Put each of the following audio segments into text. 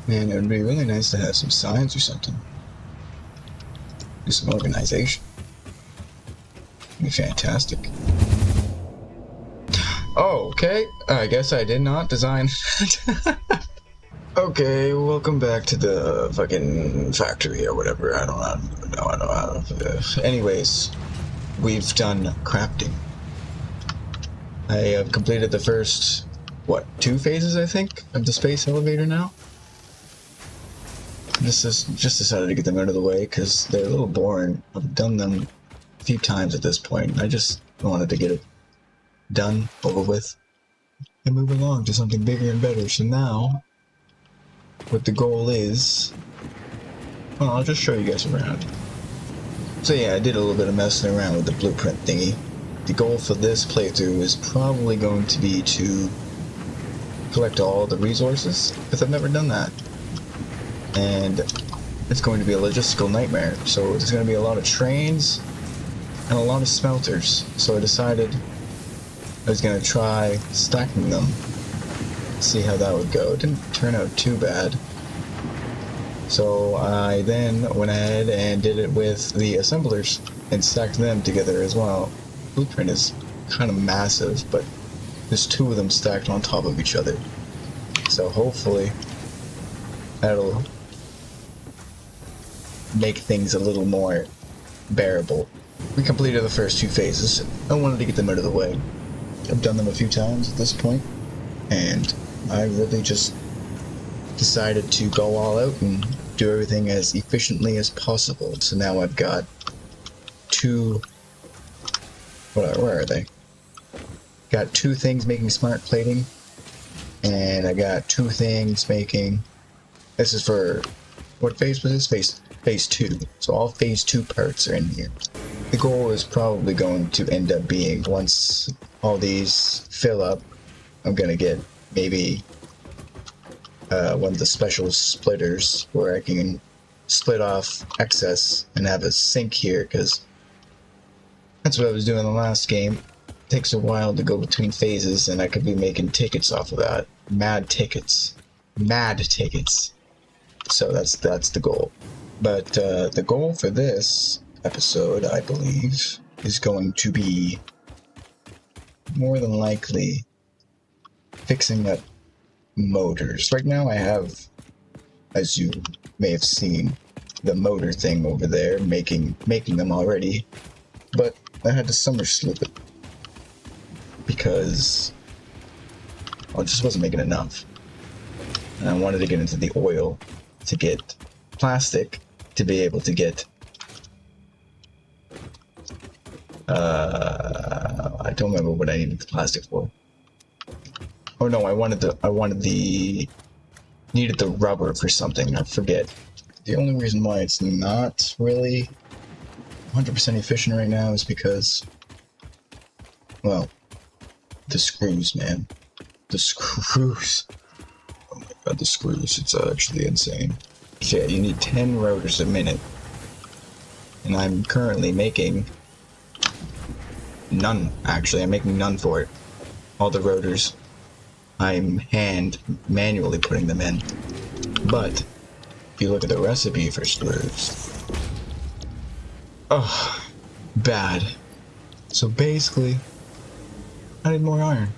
Man, it would be really nice to have some signs or something. Do some organization. It'd be fantastic. Oh, okay. I guess I did not design. Okay, welcome back to the fucking factory or whatever. I don't know. Anyways, we've done crafting. I have completed the first, what, 2 phases, I think, of the space elevator now? This is just decided to get them out of the way because they're a little boring. I've done them a few times at this point. I just wanted to get it done, over with, and move along to something bigger and better. So now, what the goal is, well, I'll just show you guys around. So yeah, I did a little bit of messing around with the blueprint thingy. The goal for this playthrough is probably going to be to collect all the resources, because I've never done that. And it's going to be a logistical nightmare. So there's going to be a lot of trains and a lot of smelters. So I decided I was going to try stacking them, see how that would go. It didn't turn out too bad. So I then went ahead and did it with the assemblers and stacked them together as well. Blueprint is kind of massive, but there's 2 of them stacked on top of each other. So hopefully that'll make things a little more bearable. We completed the first 2 phases. I wanted to get them out of the way. I've done them a few times at this point, and I really just decided to go all out and do everything as efficiently as possible. So now I've got 2... where are they? Got 2 things making smart plating, and I got 2 things making... This is for... what phase was this? Phase 2. So all phase 2 parts are in here. The goal is probably going to end up being, once all these fill up, I'm gonna get maybe one of the special splitters where I can split off excess and have a sink here, because that's what I was doing in the last game. It takes a while to go between phases, and I could be making tickets off of that. Mad tickets. So that's the goal. But the goal for this episode, I believe, is going to be more than likely fixing up motors. Right now I have, as you may have seen, the motor thing over there, making them already, but I had to summer slip it because I just wasn't making enough, and I wanted to get into the oil to get plastic to be able to get I don't remember what I needed the plastic for. Oh no, needed the rubber for something, I forget. The only reason why it's not really 100% efficient right now is because, well, the screws, man. The screws. Oh my god, the screws, it's actually insane. So yeah, you need 10 rotors a minute. And I'm currently making none, actually. I'm making none for it. All the rotors, I'm manually putting them in. But if you look at the recipe for screws, oh, bad. So basically, I need more iron.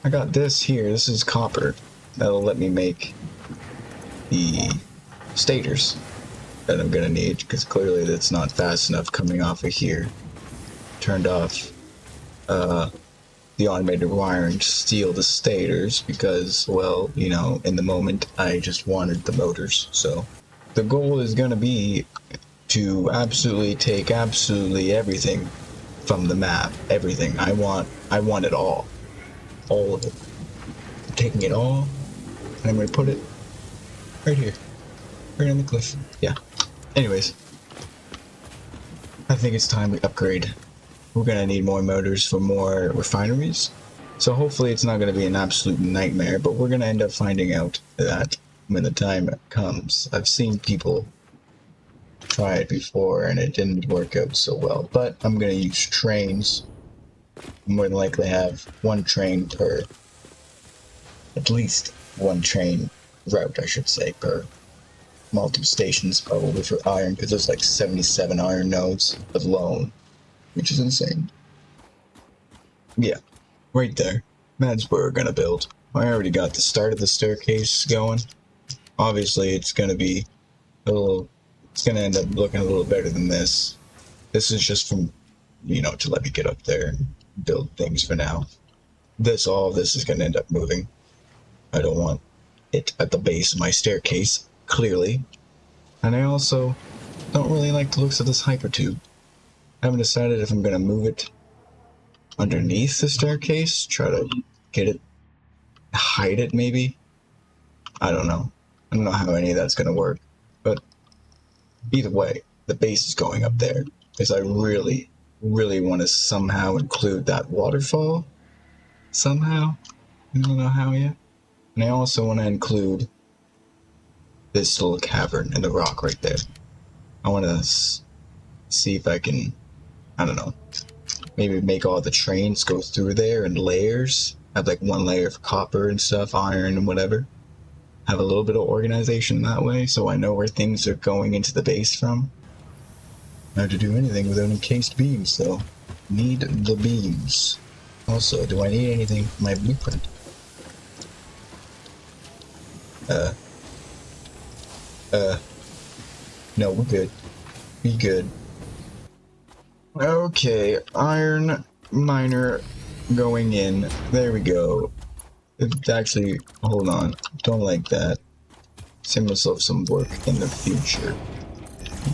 I got this here. This is copper. That'll let me make the stators that I'm gonna need, because clearly that's not fast enough coming off of here. Turned off the automated wiring to steal the stators because, well, you know, in the moment I just wanted the motors. So the goal is gonna be to absolutely take absolutely everything from the map. Everything. I want it all of it. I'm taking it all, and I'm gonna put it right here, right on the cliff. Yeah. Anyways, I think it's time we upgrade. We're gonna need more motors for more refineries, so hopefully it's not gonna be an absolute nightmare, but we're gonna end up finding out that when the time comes. I've seen people try it before and it didn't work out so well, but I'm gonna use trains. More than likely have one train per, at least one train route, I should say, per multiple stations probably for iron, because there's like 77 iron nodes alone, which is insane. Yeah, right there. That's where we're gonna build. I already got the start of the staircase going. Obviously, it's gonna be it's gonna end up looking a little better than this. This is just from, to let me get up there and build things for now. All of this is gonna end up moving. I don't want it at the base of my staircase, clearly. And I also don't really like the looks of this hypertube. I haven't decided if I'm gonna move it underneath the staircase, try to get it, hide it maybe. I don't know. I don't know how any of that's gonna work, but either way, the base is going up there because I really, really want to somehow include that waterfall. Somehow, I don't know how yet. And I also want to include this little cavern in the rock right there. I want to see if I can, I don't know, maybe make all the trains go through there in layers. Have like one layer of copper and stuff, iron and whatever. Have a little bit of organization that way, so I know where things are going into the base from. Not to do anything without encased beams, though. Need the beams. Also, do I need anything for my blueprint? No, we're good. Be good. Okay, iron miner going in. There we go. It's actually, hold on, don't like that. Save myself some work in the future.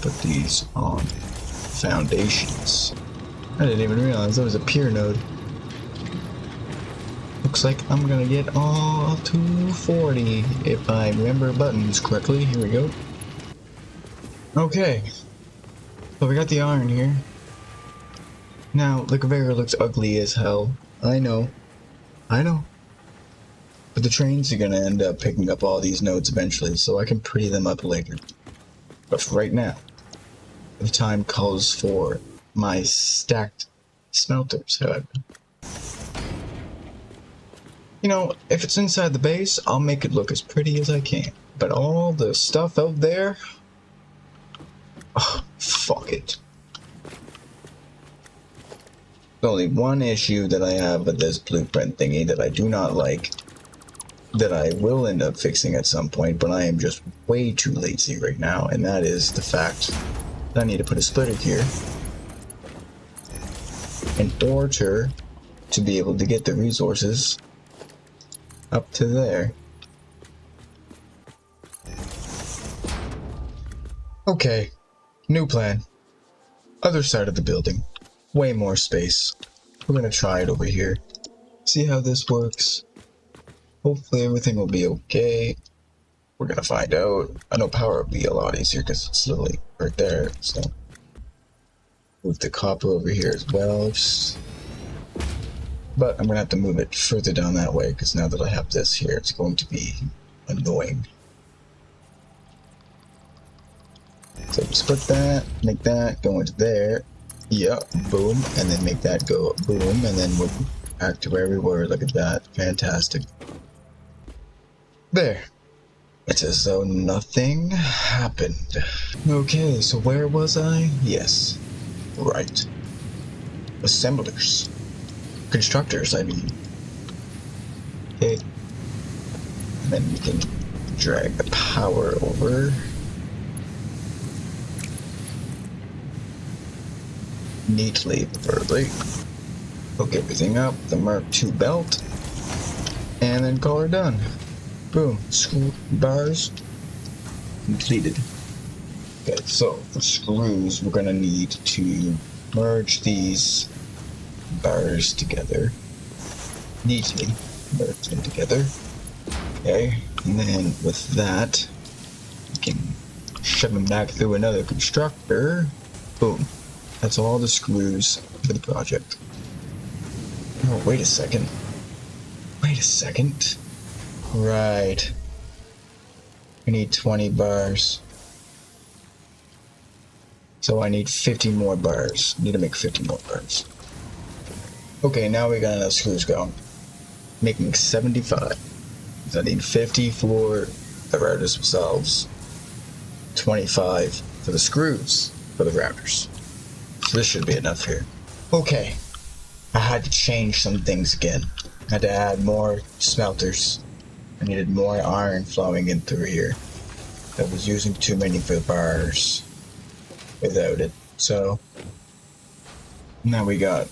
Put these on foundations. I didn't even realize that was a pier node. Looks like I'm gonna get all 240 if I remember buttons correctly. Here we go. Okay, so we got the iron here. Now, the conveyor looks ugly as hell. I know. But the trains are gonna end up picking up all these nodes eventually, so I can pretty them up later. But for right now, the time calls for my stacked smelters, however. If it's inside the base, I'll make it look as pretty as I can. But all the stuff out there, oh, fuck it. There's only one issue that I have with this blueprint thingy that I do not like, that I will end up fixing at some point, but I am just way too lazy right now, and that is the fact that I need to put a splitter here in order to be able to get the resources up to there. Okay, new plan. Other side of the building. Way more space. We're gonna try it over here. See how this works. Hopefully everything will be okay. We're gonna find out. I know power will be a lot easier because it's literally right there, so. Move the copper over here as well. But I'm gonna have to move it further down that way because now that I have this here, it's going to be annoying. So split that, make that go into there. Yeah, boom, and then make that go boom, and then we're back to where we were. Look at that, fantastic. There. It's as though nothing happened. Okay, so where was I? Yes. Right. Assemblers. Constructors, I mean. Okay. And then we can drag the power over. Neatly, preferably. Hook everything up, the Mark II belt, and then call her done. Boom, screw bars completed. Okay, so for screws, we're gonna need to merge these bars together. Neatly merge them together. Okay, and then with that, we can shove them back through another constructor. Boom. That's all the screws for the project. Oh, wait a second. Right. I need 20 bars. So I need 50 more bars. Need to make 50 more bars. Okay, now we got enough screws going. Making 75. So I need 50 for the routers themselves, 25 for the screws for the routers. So this should be enough here. Okay, I had to change some things again. I had to add more smelters. I needed more iron flowing in through here. I was using too many for the bars without it. So now we got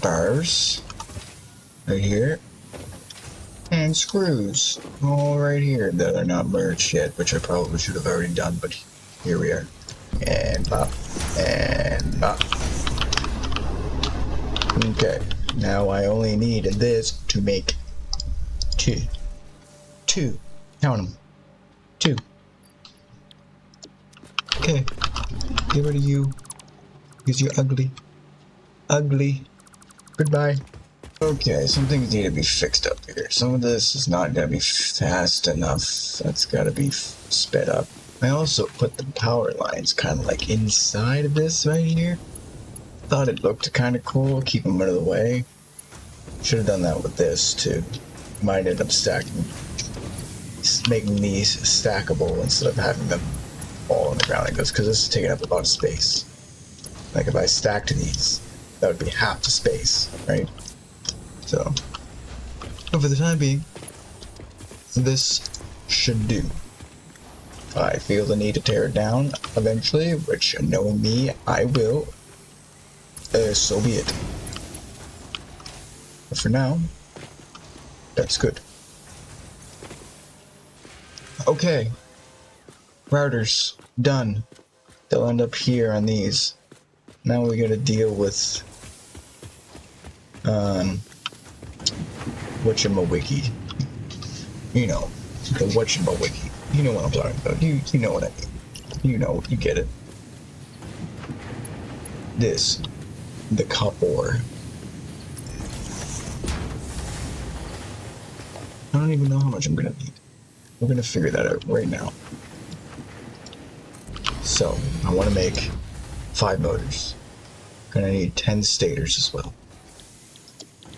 bars right here and screws all right here that are not merged yet, which I probably should have already done, but here we are. And pop, and pop. Okay, now I only need this to make two. Count them. 2. Okay, get rid of you, because you're ugly. Goodbye. Okay, some things need to be fixed up here. Some of this is not gonna be fast enough. That's gotta be sped up. I also put the power lines kind of like inside of this right here. Thought it looked kind of cool, keep them out of the way. Should have done that with this too. Might end up making these stackable instead of having them all on the ground like this, because this is taking up a lot of space. Like if I stacked these, that would be half the space, right? So, but for the time being, this should do. I feel the need to tear it down eventually, which, knowing me, I will. So be it. But for now, that's good. Okay. Routers, done. They'll end up here on these. Now we gotta deal with, whatchamawiki. You know, the whatchamawiki. You know what I'm talking about. You know what I mean. You know, you get it. This. The copper. I don't even know how much I'm gonna need. We're gonna figure that out right now. So, I want to make 5 motors. Gonna need 10 stators as well.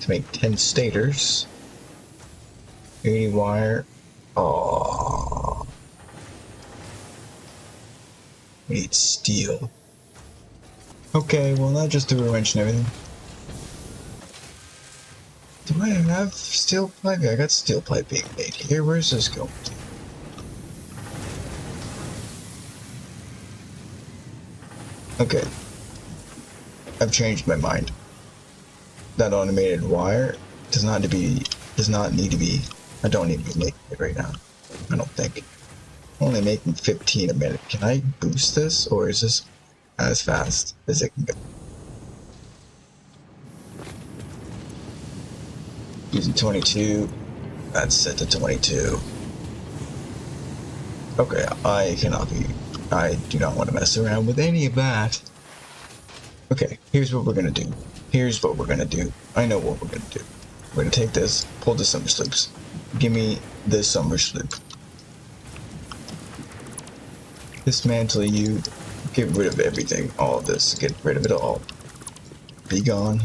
To make 10 stators, 80 wire. Oh, we need steel. Okay, well not just through a wrench and everything. Do I have steel pipe? I got steel pipe being made here. Where's this going? Okay. I've changed my mind. That automated wire does not need to be. I don't need to be making it right now. I don't think. I'm only making 15 a minute. Can I boost this, or is this as fast as it can go? Using 22. That's set to 22. Okay, I do not want to mess around with any of that. Okay, here's what we're gonna do. I know what we're gonna do. We're gonna take this, pull the summer sloops. Give me this summer sloop. Dismantle you. Get rid of everything. All of this. Get rid of it all. Be gone.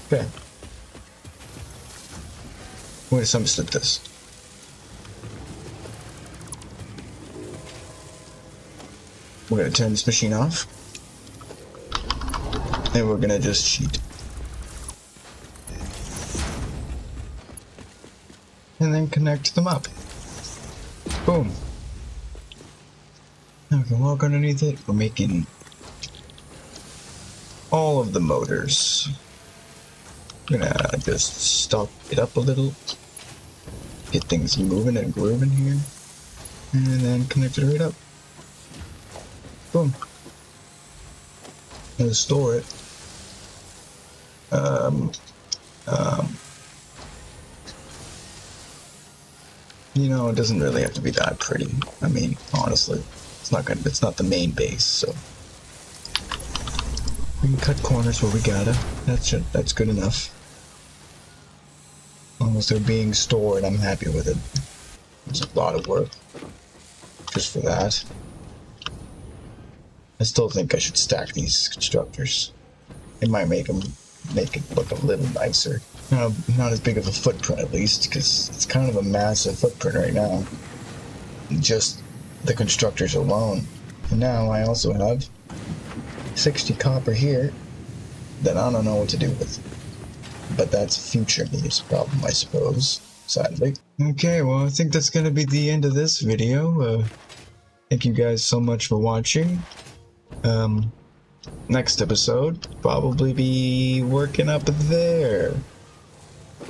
Okay. We're gonna summer slip this. We're gonna turn this machine off. And we're gonna just cheat. And then connect them up. Boom. Now we can walk underneath it. We're making all of the motors. I'm gonna just stock it up a little. Get things moving and grooving here. And then connect it right up. Boom. And store it. You know, it doesn't really have to be that pretty. I mean, honestly, it's not the main base, so we can cut corners where we gotta. That's good enough. As long as they're being stored, I'm happy with it. It's a lot of work just for that. I still think I should stack these constructors. It might make them make it look a little nicer. Not as big of a footprint, at least, because it's kind of a massive footprint right now. Just the constructors alone. And now I also have 60 copper here that I don't know what to do with. But that's future me's problem, I suppose, sadly. Okay, well, I think that's gonna be the end of this video. Thank you guys so much for watching. Next episode, probably be working up there.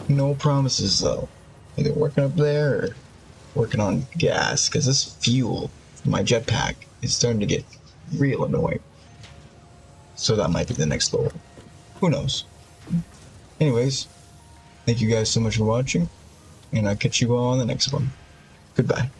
No promises, though. Either working up there or working on gas, because this fuel, my jetpack, is starting to get real annoying. So that might be the next goal. Who knows? Anyways, thank you guys so much for watching, and I'll catch you all on the next one. Goodbye.